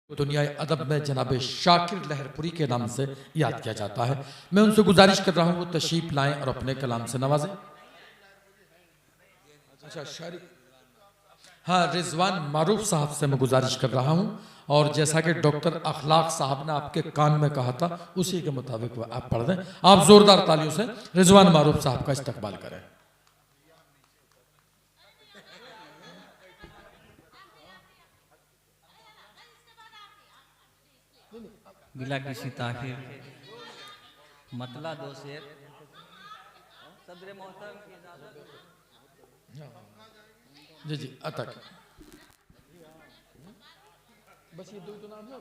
दुनिया अदब में जनाब शाकिर लहरपुरी के नाम से याद किया जाता है। मैं उनसे गुजारिश कर रहा हूँ वो तशरीफ लाएं और अपने कलाम से नवाजें। अच्छा शायरी, हाँ, रिजवान मारूफ साहब से मैं गुजारिश कर रहा हूँ, और जैसा कि डॉक्टर अखलाक साहब ने आपके कान में कहा था उसी के मुताबिक आप पढ़ दें। आप जोरदार तालियों से रिजवान मारूफ साहब का इस्तकबाल करें। बिला किसी ताखिर मतला दो शेर सदर मोहतरम की इजाजत। जी जी अतक बस ये दो तो नाम है।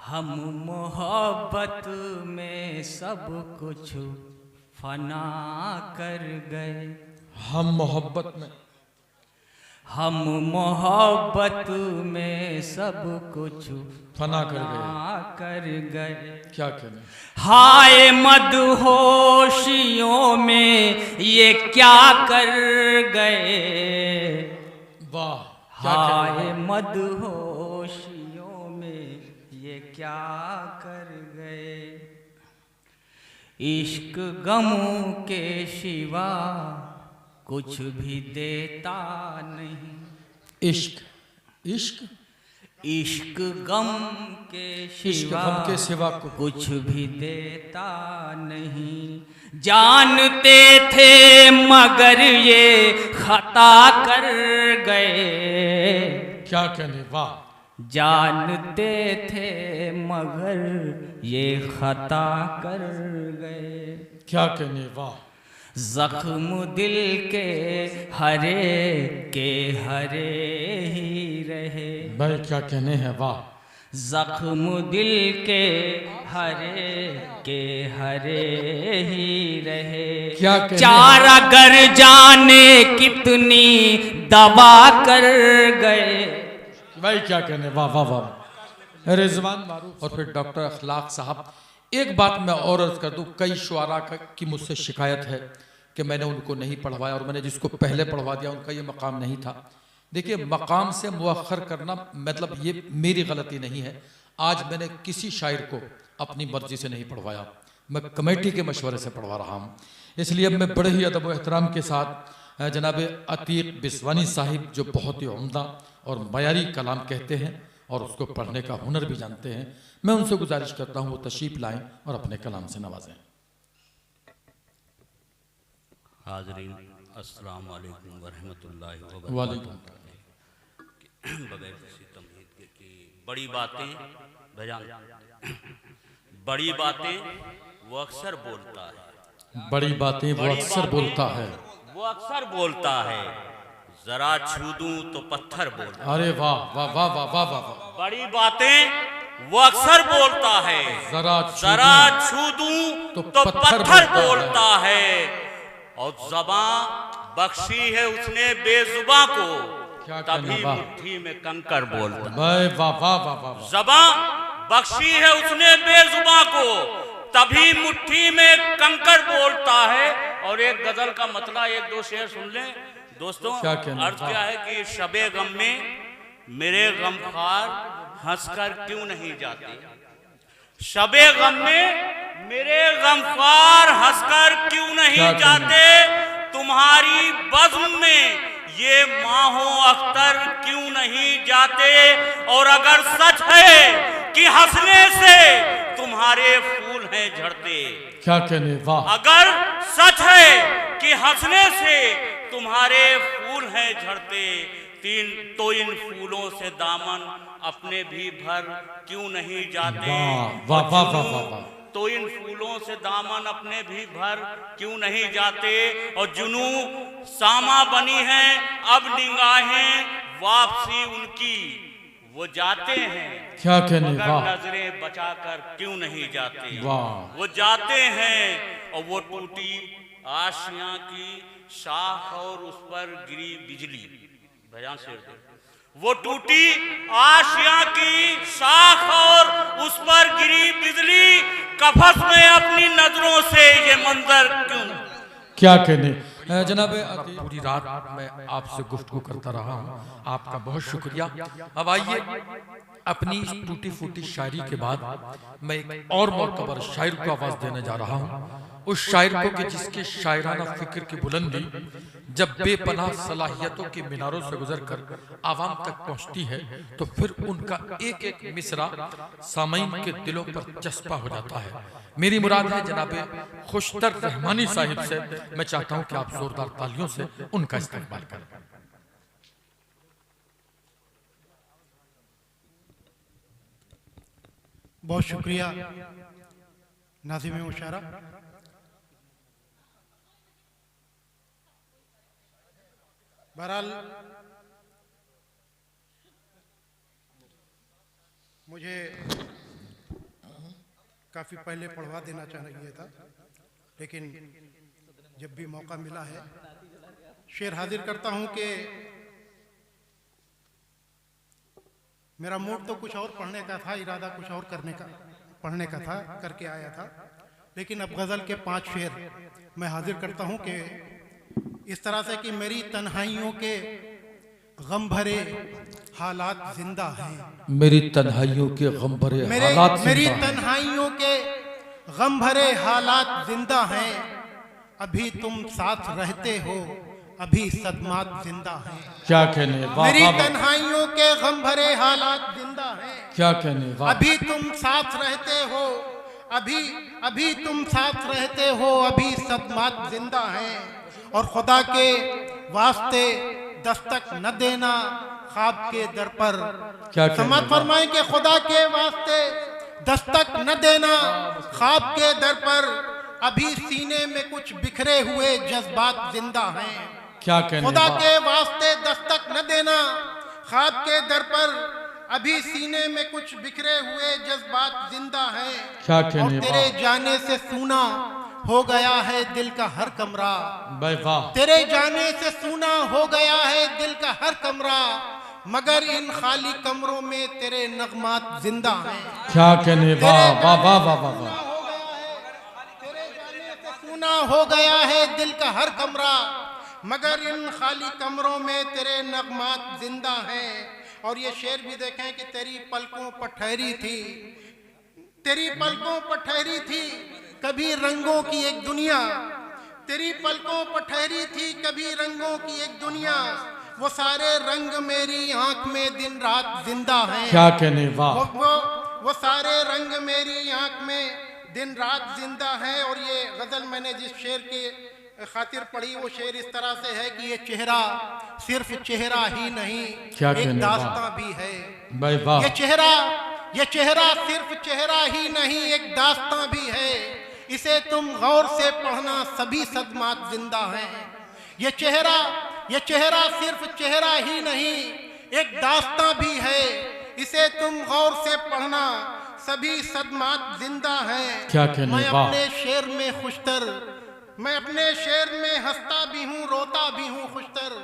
हम मोहब्बत में सब कुछ फना कर गए। हम मोहब्बत में सब कुछ फना कर गए। क्या कहने, हाय मदहोशियों में ये क्या कर गए। वाह, हाय मदहोशियों में ये क्या कर गए। इश्क गमों के सिवा कुछ भी देता नहीं। इश्क इश्क इश्क गम के सिवा कुछ भी देता नहीं। जानते थे मगर ये खता कर गए। क्या कहने, वाह, जानते थे मगर ये खता कर गए। क्या कहने, वाह, जख्म दिल के हरे ही रहे। भाई क्या कहने हैं, वाह, जख्म दिल के हरे ही रहे। क्या कहने, चार अगर जाने कितनी दवा कर गए। भाई क्या कहने, वाह वाह वाह, रिजवान मारूफ। और फिर डॉक्टर अखलाक साहब, एक बात मैं और अर्ज कर दूं, कई शुआरा की मुझसे शिकायत है कि मैंने उनको नहीं पढ़वाया, और मैंने जिसको पहले पढ़वा दिया उनका ये मकाम नहीं था। देखिए, मकाम से मुअख्खर करना मतलब ये मेरी गलती नहीं है। आज मैंने किसी शायर को अपनी मर्जी से नहीं पढ़वाया, मैं कमेटी के मशवरे से पढ़वा रहा हूँ। इसलिए मैं बड़े ही अदब व एहतराम के साथ जनाब अतीक बिस्वानी साहिब, जो बहुत ही उम्दा और मयारी कलाम कहते हैं और उसको पढ़ने का हुनर भी जानते हैं, मैं उनसे गुजारिश करता हूँ वो तशरीफ लाएं और अपने कलाम से नवाजें। हाज़रीन, अस्सलाम वालेकुम व रहमतुल्लाहि व वालेकुम। बगैर किसी तमहीद के कि बड़ी बातें भजान, बड़ी बातें वो अक्सर बोलता है। बड़ी बातें वो अक्सर बोलता है। वो अक्सर बोलता है, जरा छू दूं तो पत्थर बोलता। अरे वाह वाह वाह वाह वाह वाह वाह। बड़ी बातें वो अक्सर बोलता है, जरा छू दूं तो पत्थर बोलता है। और ज़बां बख्शी है उसने बेजुबां को, तभी मुट्ठी में कंकर बोलता है। वाह वाह वाह वाह। ज़बां बख्शी है उसने बेजुबां को, तभी मुट्ठी में कंकर बोलता है। और एक गजल का मतलब एक दो शेर सुन लें दोस्तों। अर्ज क्या है कि शबे गम में मेरे गमखार हंसकर क्यों नहीं जाते। शबे गम में मेरे गमखार हंसकर क्यों नहीं जाते। तुम्हारी बज़्म में ये माहो अख्तर क्यों नहीं जाते। और अगर सच है कि हंसने से तुम्हारे फूल हैं झड़ते। क्या कहने, वाह। अगर सच है कि हंसने से तुम्हारे फूल हैं झड़ते, तो इन फूलों से दामन अपने भी भर क्यों नहीं जाते। वाह वाह वाह वाह। तो इन फूलों से दामन अपने भी भर क्यों नहीं जाते। और जुनू सामा बनी है अब निगाहें वापसी उनकी, वो जाते हैं क्या कहने, वाह, नजरें बचाकर क्यों नहीं जाते। वाह, वो जाते हैं और वो टूटी आशियां की शाख और उस पर गिरी बिजली। भयान शेर दे। वो टूटी आशिया की शाख और बिजली कफस में अपनी नजरों से ये मंजर क्यों। क्या कहने जनाब, पूरी रात मैं आपसे गुफ्तगू करता रहा हूँ, आपका बहुत शुक्रिया। अब आइए, अपनी इस टूटी फूटी शायरी के बाद मैं एक और मोतबर शायर को आवाज देने जा रहा हूँ। उस शायर को कि जिसके शायराना फिक्र की बुलंदी जब बेपनाह सलाहियतों के मीनारों से गुजरकर आवाम तक पहुंचती है तो फिर उनका एक एक मिसरा सामईन के दिलों पर चस्पा हो जाता है। मेरी मुराद है जनाबे खुशतर रहमानी साहिब से। मैं चाहता हूं कि आप जोरदार तालियों से उनका इस्तेमाल करें। बहुत शुक्रिया नाज़िम मुशारा। बहरहाल मुझे काफ़ी पहले पढ़वा देना चाहिए था, लेकिन जब भी मौका मिला है शेर हाजिर करता हूं कि मेरा मूड तो कुछ और पढ़ने का था, इरादा कुछ और पढ़ने का था, करके आया था, लेकिन अब गज़ल के 5 शेर मैं हाजिर करता हूं कि इस तरह से कि मेरी तन्हाइयों के गम भरे हालात जिंदा हैं। मेरी तन्हाइयों के गम भरे हालात, मेरी तन्हाइयों के गम भरे हालात जिंदा हैं। अभी तुम साथ रहते हो, अभी सदमात जिंदा हैं। क्या कहने, मेरी तन्हाइयों के गम भरे हालात जिंदा हैं। क्या कहने, अभी तुम साथ रहते हो, अभी तुम साथ रहते हो, अभी सदमात जिंदा हैं। और खुदा के वास्ते दस्तक न देना ख्वाब के दर पर। क्या समात फरमाएं कि खुदा के वास्ते दस्तक न देना ख्वाब के दर पर, अभी सीने में कुछ बिखरे हुए जज्बात जिंदा हैं। क्या कहने, खुदा के वास्ते दस्तक न देना ख्वाब के दर पर, अभी सीने में कुछ बिखरे हुए जज्बात जिंदा हैं। क्या कहने, और तेरे जाने से सूना हो गया है दिल का हर कमरा। तेरे जाने से सूना हो गया है दिल का हर कमरा, मगर इन खाली कमरों में तेरे नगमात जिंदा हैं। क्या कहने, वाह वाह वाह वाह वाह। तेरे जाने से सूना हो गया है दिल का हर कमरा, मगर इन खाली कमरों में तेरे नगमात जिंदा हैं। और ये शेर भी देखें कि तेरी पलकों पर ठहरी थी, तेरी पलकों पर ठहरी थी कभी रंगों की एक दुनिया। तेरी पलकों पर ठहरी थी कभी रंगों की एक दुनिया, वो सारे रंग मेरी आंख में दिन रात जिंदा हैं। क्या कहने, वाह। वो सारे रंग मेरी आंख में दिन रात जिंदा हैं। और ये गजल मैंने जिस शेर के खातिर पढ़ी वो शेर इस तरह से है कि ये चेहरा सिर्फ चेहरा ही नहीं, एक दास्तां भी है। ये चेहरा सिर्फ चेहरा ही नहीं, एक दास्तां भी है। इसे तुम गौर से पढ़ना, सभी सदमात जिंदा हैं। ये चेहरा सिर्फ चेहरा ही नहीं, एक दास्तां भी है। इसे तुम गौर से पढ़ना, सभी सदमात जिंदा हैं। क्या कहने, मैं अपने शेर में खुशतर, मैं अपने शेर में हंसता भी हूँ रोता भी हूँ खुशतर।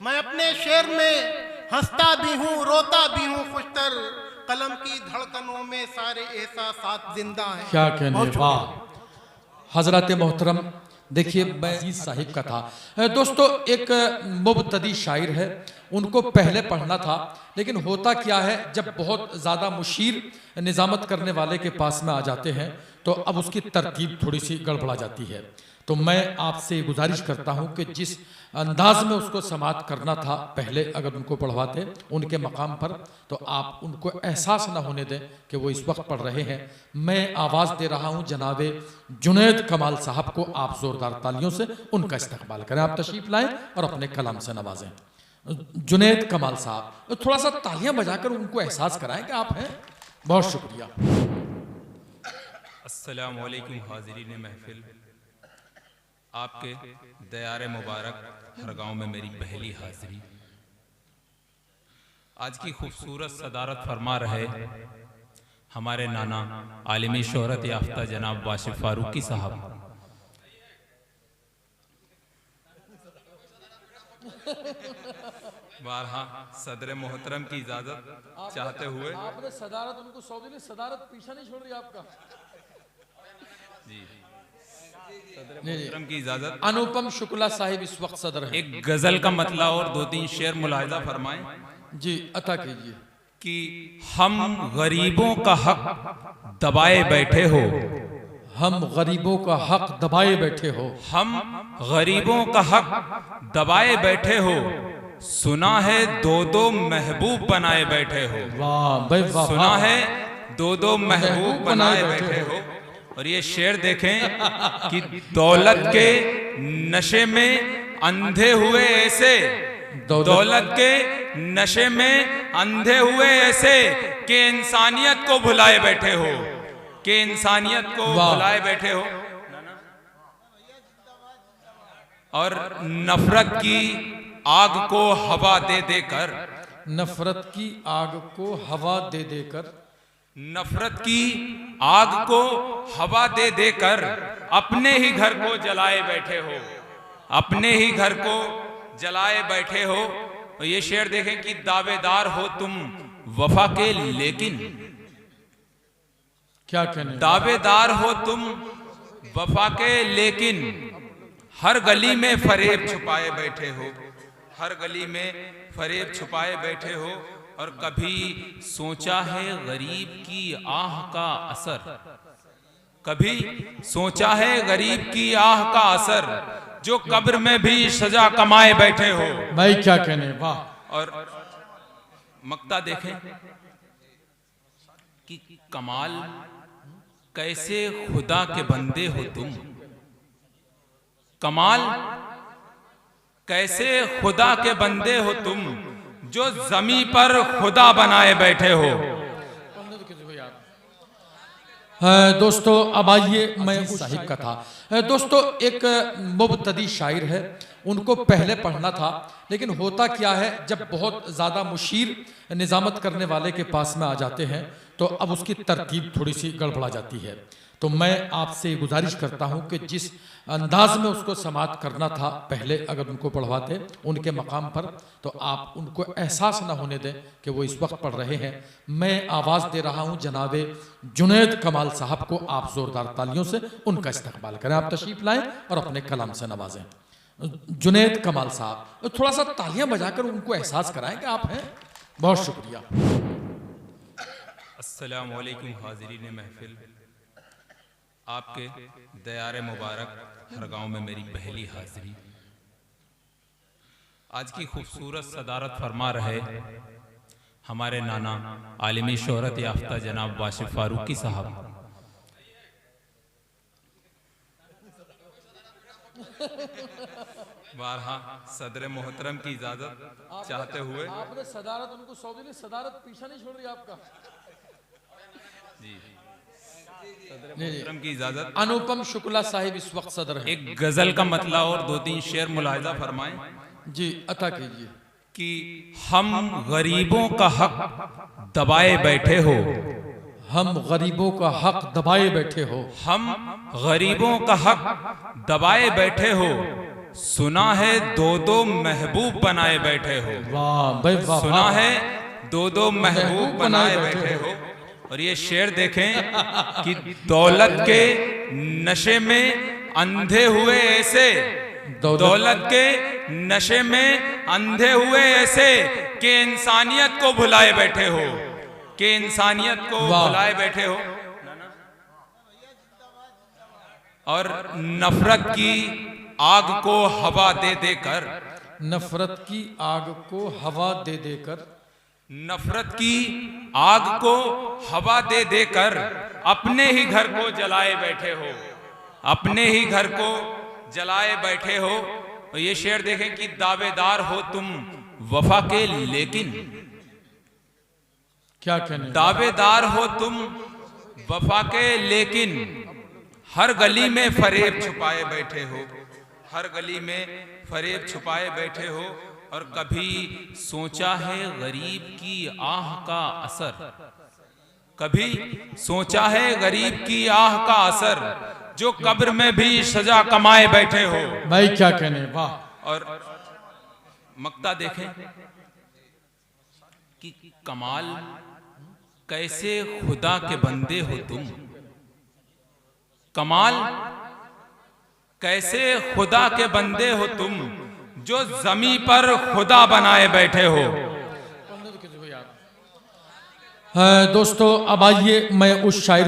मैं अपने शेर में हंसता भी हूँ रोता भी हूँ खुशतर, कलम की धड़कनों में सारे एहसासात जिंदा हैं। क्या कहने, वाह। हजरत मोहतरम, देखिए मैं अजीज साहिब का था। दोस्तों, एक मुबतदी शायर है, उनको पहले पढ़ना था, लेकिन होता क्या है जब बहुत ज़्यादा मुशीर निज़ामत करने वाले के पास में आ जाते हैं तो अब उसकी तरतीब थोड़ी सी गड़बड़ा जाती है। तो मैं आपसे गुजारिश करता हूं कि जिस अंदाज में उसको समात करना था पहले अगर उनको पढ़वाते उनके मकाम पर, तो आप उनको एहसास ना होने दें कि वो इस वक्त पढ़ रहे हैं। मैं आवाज़ दे रहा हूं जनाबे जुनैद कमाल साहब को, आप जोरदार तालियों से उनका इस्तकबाल करें। आप तशरीफ लाएं और अपने कलाम से नवाजें। जुनैद कमाल साहब, थोड़ा सा तालियां बजाकर उनको एहसास कराएं कि आप हैं। बहुत शुक्रिया। अस्सलाम वालेकुम हाज़िरीन महफिल, आपके दयारे मुबारक हर गांव में मेरी पहली हाजिरी। आज की खूबसूरत सदारत फरमा रहे हमारे नाना आलिमी शोहरत याफ्ता जनाब वाशिफ फारूकी साहब। बारहा सदर मोहतरम की इजाजत चाहते हुए आपने सदारत उनको सौंप दी, सदारत पीछा नहीं छोड़ रही आपका। मोहतरम की इजाजत। अनुपम शुक्ला साहिब इस वक्त सदर है। एक गजल का मतला और 2-3 शेर मुलाहिजा फरमाएं जी अता कीजिए। कि हम गरीबों का हक दबाए बैठे हो, हम गरीबों का हक दबाए बैठे हो, हम गरीबों का हक दबाए बैठे हो, सुना है 2-2 महबूब बनाए बैठे हो। वाह भाई वाह। सुना है 2-2 महबूब बनाए बैठे हो। और ये शेर देखें कि दौलत के नशे में अंधे हुए ऐसे, दौलत के नशे में अंधे हुए ऐसे कि इंसानियत को भुलाए बैठे हो, कि इंसानियत को भुलाए बैठे हो। और नफरत की आग को हवा दे देकर, नफरत की आग को हवा दे देकर, नफरत की आग को हवा दे देकर अपने ही घर को जलाए बैठे हो, अपने ही घर को जलाए बैठे हो। और ये शेर देखें कि दावेदार हो तुम वफा के लेकिन, क्या कहने, दावेदार हो तुम वफा के लेकिन हर गली में फरेब छुपाए बैठे हो, हर गली में फरेब छुपाए बैठे हो। और कभी सोचा है गरीब की आह का असर, कभी सोचा है गरीब की आह का असर, जो कब्र में भी सजा कमाए बैठे हो। भाई क्या कहने, वाह। और मक्ता देखें कि कमाल कैसे खुदा के बंदे हो तुम, कमाल कैसे खुदा के बंदे हो तुम, जो जमी पर खुदा बनाए बैठे हो। दोस्तों अब आइए, मैं उस साहिब का था। दोस्तों एक मुबतदी शायर है, उनको पहले पढ़ना था, लेकिन होता क्या है जब बहुत ज़्यादा मुशीर निज़ामत करने वाले के पास में आ जाते हैं तो अब उसकी तरतीब थोड़ी सी गड़बड़ा जाती है। तो मैं आपसे गुजारिश करता हूं कि जिस अंदाज में उसको समाअत करना था पहले अगर उनको पढ़वाते उनके मकाम पर, तो आप उनको एहसास ना होने दें कि वो इस वक्त पढ़ रहे हैं। मैं आवाज़ दे रहा हूं जनाब जुनैद कमाल साहब को, आप ज़ोरदार तालियों से उनका इस्तकबाल करें। आप तशरीफ़ लाएं और अपने कलाम से नवाजें। जुनैद कमाल साहब, थोड़ा सा तालियां बजाकर उनको एहसास कराएं कि आप हैं। बहुत शुक्रिया। अस्सलामु अलैकुम हाज़िरीन महफिल, आपके दयारे मुबारक हर गांव में मेरी पहली हाजिरी। आज की खूबसूरत सदारत फरमा रहे हमारे नाना आलिमी शोहरत याफ्ता जनाब वाशिफ फारूकी साहब। बारहा सदर मोहतरम की इजाजत चाहते हुए आपने सदारत उनको सौंप दी, सदारत पीछा नहीं छोड़ रही आपका। जी मोहतरम की इजाजत। अनुपम शुक्ला साहिब इस वक्त सदर है। एक गजल का मतला और 2-3 शेर मुलाहिजा फरमाएं। जी अता कीजिए। कि हम गरीबों का हक दबाए बैठे हो, हम गरीबों का हक दबाए बैठे हो, हम गरीबों का हक दबाए बैठे हो, सुना है 2-2 महबूब बनाए बैठे हो। वाह भाई वाह। सुना है 2-2 महबूब बनाए बैठे हो। और ये शेर देखें कि दौलत के नशे में अंधे हुए ऐसे, दौलत के नशे में अंधे हुए ऐसे कि इंसानियत को भुलाए बैठे हो, कि इंसानियत को भुलाए बैठे हो। और नफरत की आग को हवा दे देकर, नफरत की आग को हवा दे देकर, नफरत की आग को हवा दे देकर अपने ही घर को जलाए बैठे हो, अपने ही घर को जलाए बैठे हो। और ये शेर देखें कि दावेदार हो तुम वफा के लेकिन, क्या कहने, दावेदार हो तुम वफा के लेकिन हर गली में फरेब छुपाए बैठे हो, हर गली में फरेब छुपाए बैठे हो। और कभी सोचा है गरीब की आह का असर, कभी सोचा है गरीब की आह का असर, जो कब्र में भी सजा कमाए बैठे हो। भाई क्या कहने, वाह। और मक्ता देखें कि कमाल कैसे खुदा के बंदे हो तुम, कमाल कैसे खुदा के बंदे हो तुम, जो जमी पर खुदा बनाए बैठे हो। दोस्तों अब आइए मैं उस शायर